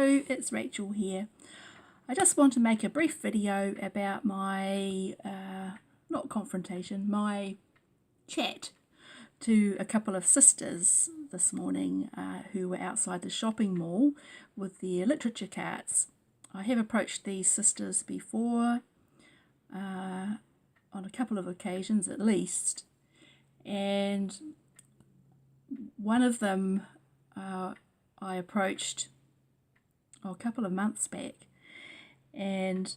Hello, it's Rachel here. I just want to make a brief video about my, not confrontation, my chat to a couple of sisters this morning who were outside the shopping mall with their literature carts. I have approached these sisters before on a couple of occasions at least, and one of them I approached a couple of months back, and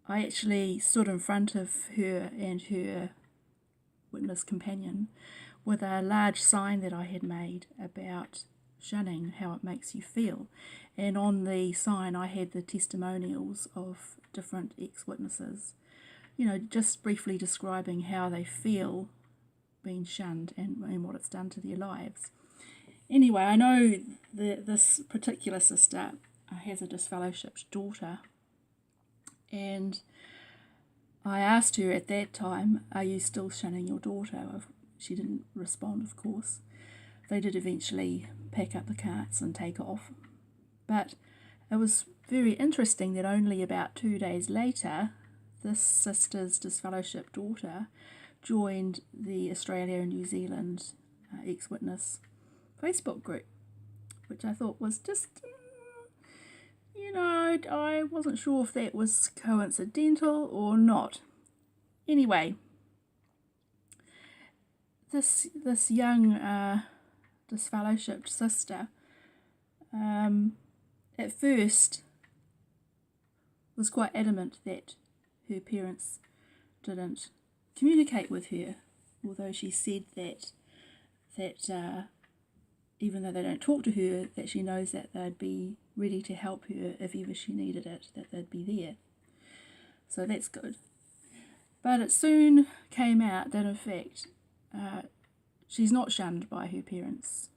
I actually stood in front of her and her witness companion with a large sign that I had made about shunning, how it makes you feel, and on the sign I had the testimonials of different ex-witnesses, you know, just briefly describing how they feel being shunned and what it's done to their lives. Anyway, I know that this particular sister has a disfellowshipped daughter, and I asked her at that time, are you still shunning your daughter? She didn't respond, of course. They did eventually pack up the carts and take off, but it was very interesting that only about 2 days later this sister's disfellowshipped daughter joined the Australia and New Zealand ex-witness Facebook group, which I thought was just, you know, I wasn't sure if that was coincidental or not. Anyway, this young disfellowshipped sister at first was quite adamant that her parents didn't communicate with her, although she said that even though they don't talk to her, that she knows that they'd be ready to help her if ever she needed it, that they'd be there. So that's good. But it soon came out that in fact she's not shunned by her parents.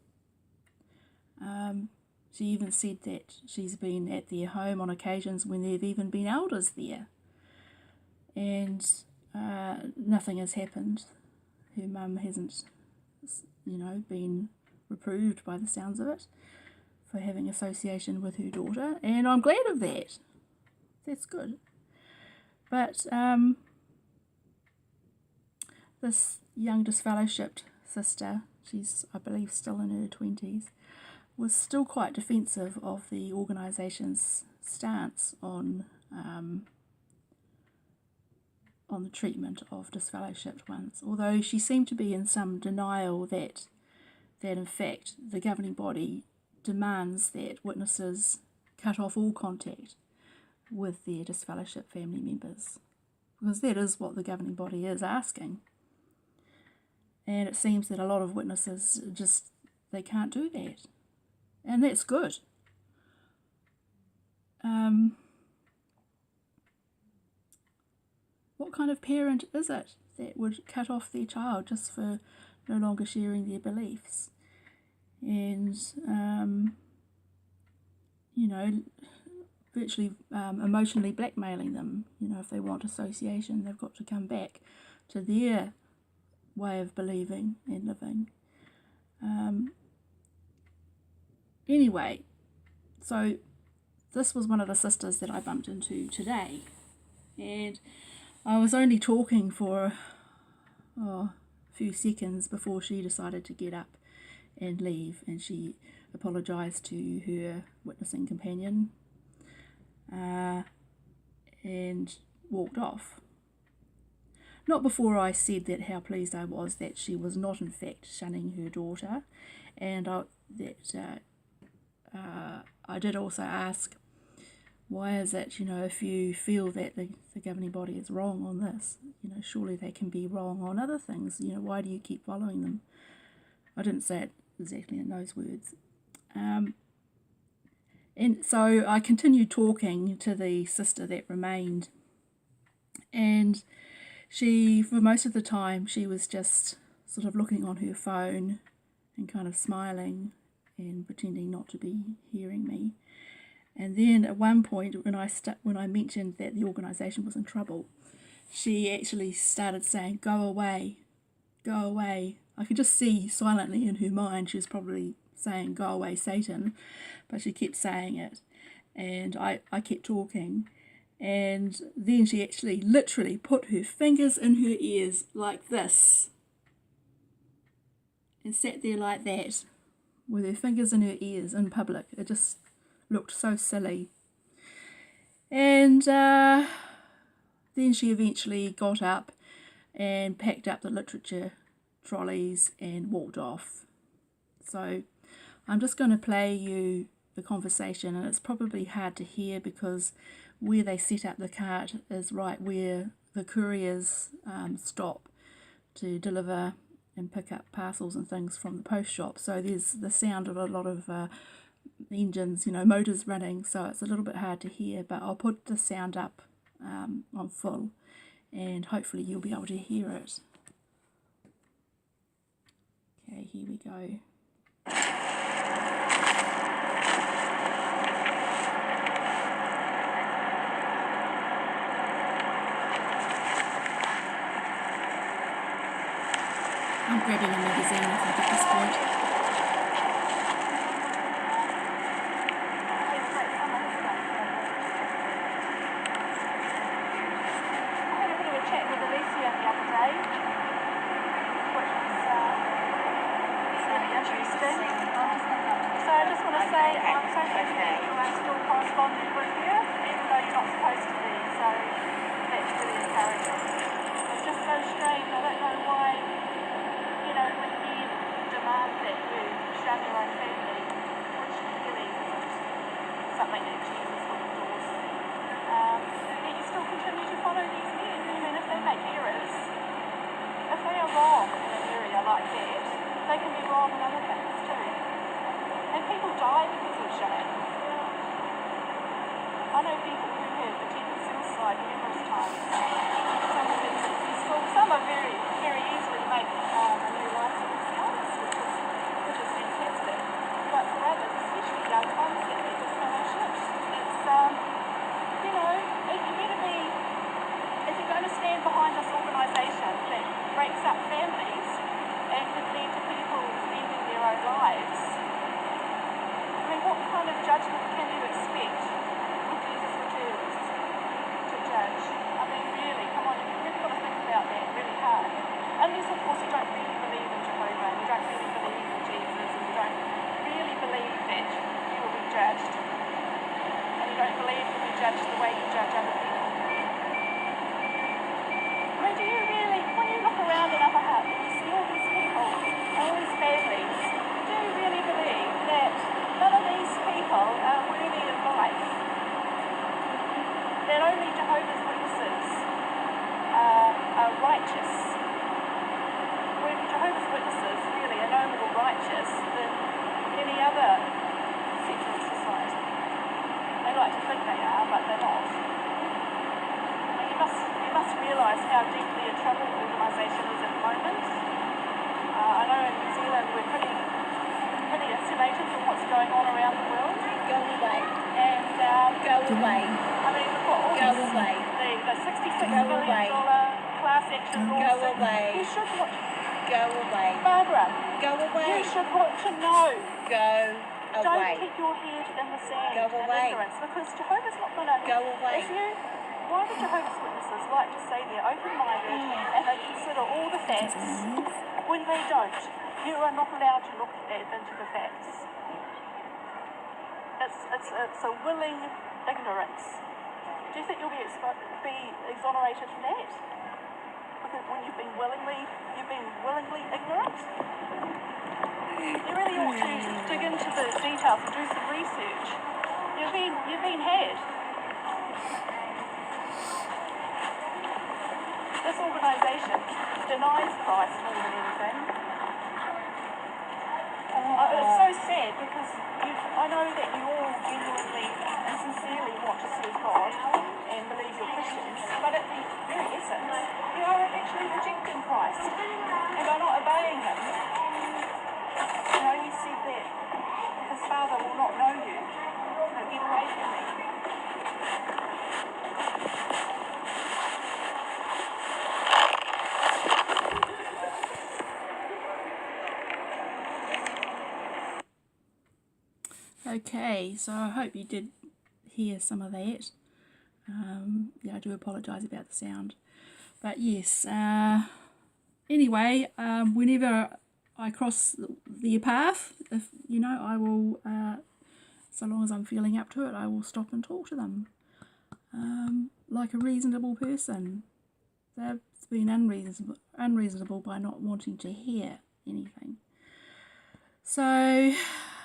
She even said that she's been at their home on occasions when there have even been elders there, and nothing has happened. Her mum hasn't, you know, been reproved by the sounds of it for having association with her daughter, and I'm glad of that. That's good. But this young disfellowshipped sister, she's I believe still in her 20s, was still quite defensive of the organisation's stance on the treatment of disfellowshipped ones, although she seemed to be in some denial that in fact the governing body demands that witnesses cut off all contact with their disfellowshipped family members, because that is what the governing body is asking. And it seems that a lot of witnesses just, they can't do that, and that's good. What kind of parent is it that would cut off their child just for no longer sharing their beliefs? And, you know, virtually emotionally blackmailing them. You know, if they want association, they've got to come back to their way of believing and living. Anyway, so this was one of the sisters that I bumped into today, and I was only talking for a few seconds before she decided to get up and leave, and she apologised to her witnessing companion and walked off. Not before I said that how pleased I was that she was not in fact shunning her daughter, and I did also ask, why is it, you know, if you feel that the governing body is wrong on this, you know, surely they can be wrong on other things, you know, why do you keep following them? I didn't say it exactly in those words. And so I continued talking to the sister that remained, and she, for most of the time, she was just sort of looking on her phone and kind of smiling and pretending not to be hearing me. And then at one point, when I mentioned that the organisation was in trouble, she actually started saying, "Go away, go away." I could just see silently in her mind she was probably saying, "Go away, Satan," but she kept saying it. and I kept talking, and then she actually literally put her fingers in her ears like this and sat there like that with her fingers in her ears in public. It just looked so silly. And then she eventually got up and packed up the literature trolleys and walked off. So I'm just going to play you the conversation, and it's probably hard to hear because where they set up the cart is right where the couriers stop to deliver and pick up parcels and things from the post shop. So there's the sound of a lot of engines, motors running, so it's a little bit hard to hear, but I'll put the sound up on full and hopefully you'll be able to hear it. Okay, here we go. I'm grabbing a magazine, I think, at this point. They can be wrong in other things too. And people die because of shame. I know people who have attempted suicide numerous times. Some have been successful, some are very, very easily make a new life for themselves, which is fantastic. But for others, especially young ones, that they just finish it. It's, you better be, if you're going to stand behind this organisation that breaks up families and could lead to people ending their own lives, I mean, what kind of judgment can you expect when Jesus returns to judge? I mean, really, come on, you've really got to think about that really hard. Unless, of course, you don't really believe in Jehovah, and you don't really believe in Jesus, and you don't really believe that you will be judged, and you don't believe you'll be judged the way you judge other people. I mean, do you really, when you look around in Upper Hutt and you see all these people, all these families, do you really believe that none of these people are worthy of life? That only Jehovah's Witnesses are righteous? When Jehovah's Witnesses really are no more righteous than any other secular society. They like to think they are, but they're not. And you must realise how deeply a troubled organisation is at the moment. I know in New Zealand we're pretty insulated from what's going on around the world. Go away. And Go away. I mean, we've got all Go away. the $66 Go billion away. class action Go lawsuit. away. You should want, Go away. Barbara, Go away. you should want to know. Go Don't away. keep your head in the sand Go and away. ignorance, because Jehovah's not going to. Go away. Why do Jehovah's Witnesses like to say they're open-minded and they consider all the facts when they don't? You are not allowed to look into the facts. It's a willing ignorance. Do you think you'll be exonerated from that? Because when you've been willingly ignorant? You really ought to dig into the details and do some research. You've been had. This organisation denies Christ more than anything. It's so sad because I know that you all genuinely and sincerely want to serve God and believe you're Christians, but at the very essence, you are actually rejecting Christ and are not obeying Him. He said that His Father will not know you. Get away from me. Okay, so I hope you did hear some of that. Yeah, I do apologise about the sound. But yes, anyway, whenever I cross their path, if you know, I will, so long as I'm feeling up to it, I will stop and talk to them. Like a reasonable person. They've been unreasonable by not wanting to hear anything. So,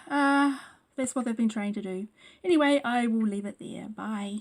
that's what they've been trying to do. Anyway, I will leave it there. Bye.